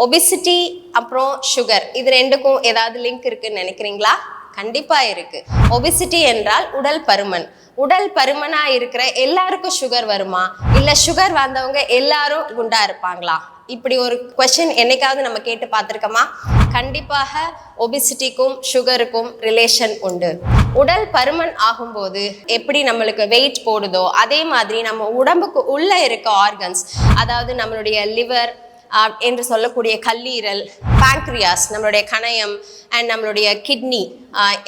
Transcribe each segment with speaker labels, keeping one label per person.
Speaker 1: Obesity அப்புறம் sugar இது ரெண்டுக்கும் ஏதாவது லிங்க் இருக்குன்னு நினைக்கிறீங்களா? கண்டிப்பா இருக்கு. ஒபிசிட்டி என்றால் உடல் பருமன். உடல் பருமனா இருக்கிற எல்லாருக்கும் சுகர் வருமா? இல்ல சுகர் வந்தவங்க எல்லாரும் குண்டா இருப்பாங்களா? இப்படி ஒரு கொஸ்டின் என்னைக்காவது நம்ம கேட்டு பார்த்துருக்கோமா? கண்டிப்பாக ஒபிசிட்டிக்கும் சுகருக்கும் ரிலேஷன் உண்டு. உடல் பருமன் ஆகும்போது எப்படி நம்மளுக்கு வெயிட் போடுதோ அதே மாதிரி நம்ம உடம்புக்கு உள்ள இருக்க ஆர்கன்ஸ், அதாவது நம்மளுடைய லிவர் என்று சொல்லக்கூடிய கல்லீரல், பேங்க்ரியாஸ், நம்மளுடைய கணையம் அண்ட் நம்மளுடைய கிட்னி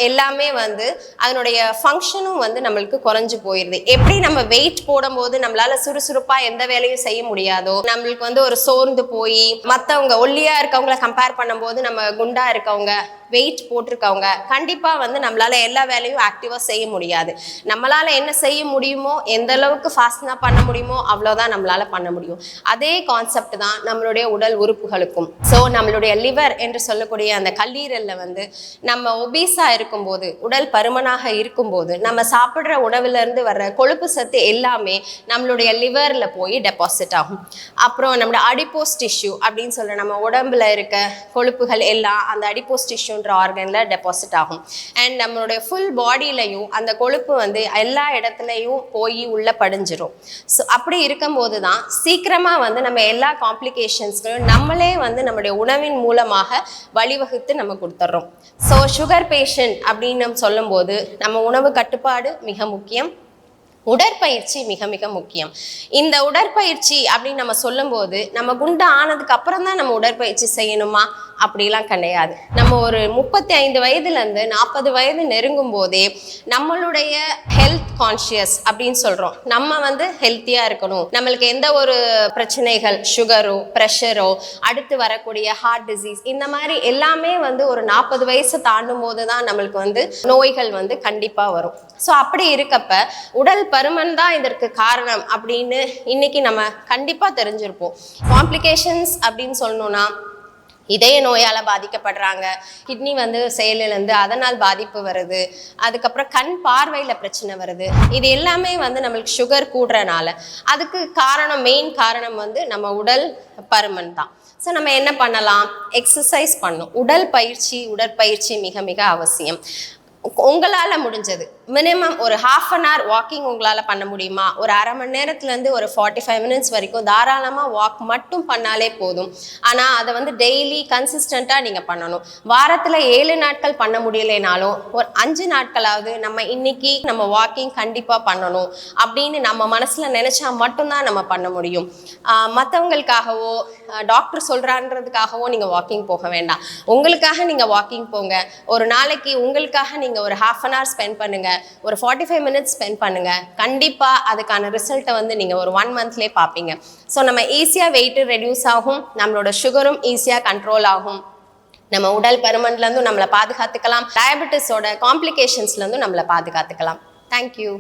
Speaker 1: எல்லாமே வந்து அதனுடைய ஃபங்க்ஷனும் வந்து நம்மளுக்கு குறைஞ்சு போயிடுது. எப்படி நம்ம வெயிட் போடும்போது நம்மளால சுறுசுறுப்பாக எந்த வேலையும் செய்ய முடியாதோ, நம்மளுக்கு வந்து ஒரு சோர்ந்து போய் மற்றவங்க ஒல்லியா இருக்கவங்கள கம்பேர் பண்ணும்போது நம்ம குண்டா இருக்கவங்க வெயிட் போட்டிருக்கவங்க கண்டிப்பாக வந்து நம்மளால எல்லா வேலையும் ஆக்டிவாக செய்ய முடியாது. நம்மளால என்ன செய்ய முடியுமோ, எந்த அளவுக்கு ஃபாஸ்டாக பண்ண முடியுமோ அவ்வளோதான் நம்மளால பண்ண முடியும். அதே கான்செப்ட் தான் நம்மளுடைய உடல் உறுப்புகளுக்கும். ஸோ நம்மளுடைய லிவர் என்று சொல்லக்கூடிய அந்த கல்லீரல்ல வந்து நம்ம ஒபீஸாக இருக்கும்போது, உடல் பருமனாக இருக்கும்போது நம்ம சாப்பிட்ற உணவுலேருந்து வர்ற கொழுப்பு சத்து எல்லாமே நம்மளுடைய லிவரில் போய் டெபாசிட் ஆகும். அப்புறம் நம்மளோட அடிப்போஸ் டிஷ்யூ அப்படின்னு சொல்கிற நம்ம உடம்புல இருக்க கொழுப்புகள் எல்லாம் அந்த அடிப்போஸ் டிஷ்யூ ஆர்கன்ல டெபாசிட் ஆகும். அண்ட் நம்மளுடைய ஃபுல் பாடியிலையும் அந்த கொழுப்பு வந்து எல்லா இடத்துலையும் போய் உள்ள படிஞ்சிரும். ஸோ அப்படி இருக்கும்போது தான் சீக்கிரமா வந்து நம்ம எல்லா காம்ப்ளிகேஷன்ஸ்களும் நம்மளே வந்து நம்மளுடைய உணவின் மூலமாக வழிவகுத்து நம்ம கொடுத்துட்றோம். ஸோ சுகர் பேஷண்ட் அப்படின்னு நம்ம சொல்லும்போது நம்ம உணவு கட்டுப்பாடு மிக முக்கியம், உடற்பயிற்சி மிக மிக முக்கியம். இந்த உடற்பயிற்சி அப்படின்னு நம்ம சொல்லும்போது நம்ம குண்டா ஆனதுக்கு அப்புறம் தான் நம்ம உடற்பயிற்சி செய்யணுமா? அப்படிலாம் கிடையாது. நம்ம ஒரு 35 வயதுலேருந்து 40 வயது நெருங்கும் போதே நம்மளுடைய ஹெல்த் கான்ஷியஸ் அப்படின்னு சொல்கிறோம். நம்ம வந்து ஹெல்த்தியாக இருக்கணும், நம்மளுக்கு எந்த ஒரு பிரச்சனைகள், சுகரோ ப்ரெஷரோ அடுத்து வரக்கூடிய ஹார்ட் டிசீஸ் இந்த மாதிரி எல்லாமே வந்து ஒரு 40 வயசு தாண்டும் போது தான் நம்மளுக்கு வந்து நோய்கள் வந்து கண்டிப்பாக வரும். ஸோ அப்படி இருக்கப்ப உடல் பருமன் தான் இதற்கு காரணம் அப்படின்னு இன்னைக்கு நம்ம கண்டிப்பாக தெரிஞ்சிருப்போம். காம்ப்ளிகேஷன்ஸ் அப்படின்னு சொல்லணும்னா இதய நோயால் பாதிக்கப்படுறாங்க, கிட்னி வந்து செயலிழந்து அதனால் பாதிப்பு வருது, அதுக்கப்புறம் கண் பார்வையில் பிரச்சனை வருது. இது எல்லாமே வந்து நம்மளுக்கு சுகர் கூடுறனால. அதுக்கு காரணம், மெயின் காரணம் வந்து நம்ம உடல் பருமன் தான். ஸோ நம்ம என்ன பண்ணலாம்? எக்ஸசைஸ் பண்ணணும். உடற்பயிற்சி மிக மிக அவசியம். உங்களால் முடிஞ்சது மினிமம் ஒரு 1/2 an hour வாக்கிங் உங்களால் பண்ண முடியுமா? ஒரு அரை மணி நேரத்துலேருந்து ஒரு 45 minutes வரைக்கும் தாராளமாக வாக் மட்டும் பண்ணாலே போதும். ஆனால் அதை வந்து டெய்லி கன்சிஸ்டண்ட்டாக நீங்கள் பண்ணணும். வாரத்தில் 7 நாட்கள் பண்ண முடியலைனாலும் ஒரு 5 நாட்களாவது நம்ம இன்னைக்கு நம்ம வாக்கிங் கண்டிப்பாக பண்ணணும் அப்படின்னு நம்ம மனசில் நினச்சா மட்டும்தான் நம்ம பண்ண முடியும். மற்றவங்களுக்காகவோ டாக்டர் சொல்கிறான்றதுக்காகவோ நீங்கள் வாக்கிங் போக வேண்டாம். உங்களுக்காக நீங்கள் வாக்கிங் போங்க. ஒரு நாளைக்கு உங்களுக்காக நீங்கள் ஒரு 1/2 an hour ஸ்பெண்ட் பண்ணுங்க, ஒரு 45 minutes ஸ்பெண்ட் பண்ணுங்க. கண்டிப்பா அதுக்கான ரிசல்ட்டை வந்து நீங்க ஒரு 1 monthலேயே பார்ப்பீங்க. ஸோ நம்ம ஈஸியாக வெயிட் ரெடியூஸ் ஆகும், நம்மளோட சுகரும் ஈஸியாக கண்ட்ரோல் ஆகும், நம்ம உடல் பருமன்லேருந்தும் நம்மளை பாதுகாத்துக்கலாம், டயபெட்டிஸோட காம்ப்ளிகேஷன்ஸ்லேருந்தும் நம்மளை பாதுகாத்துக்கலாம். தேங்க்யூ.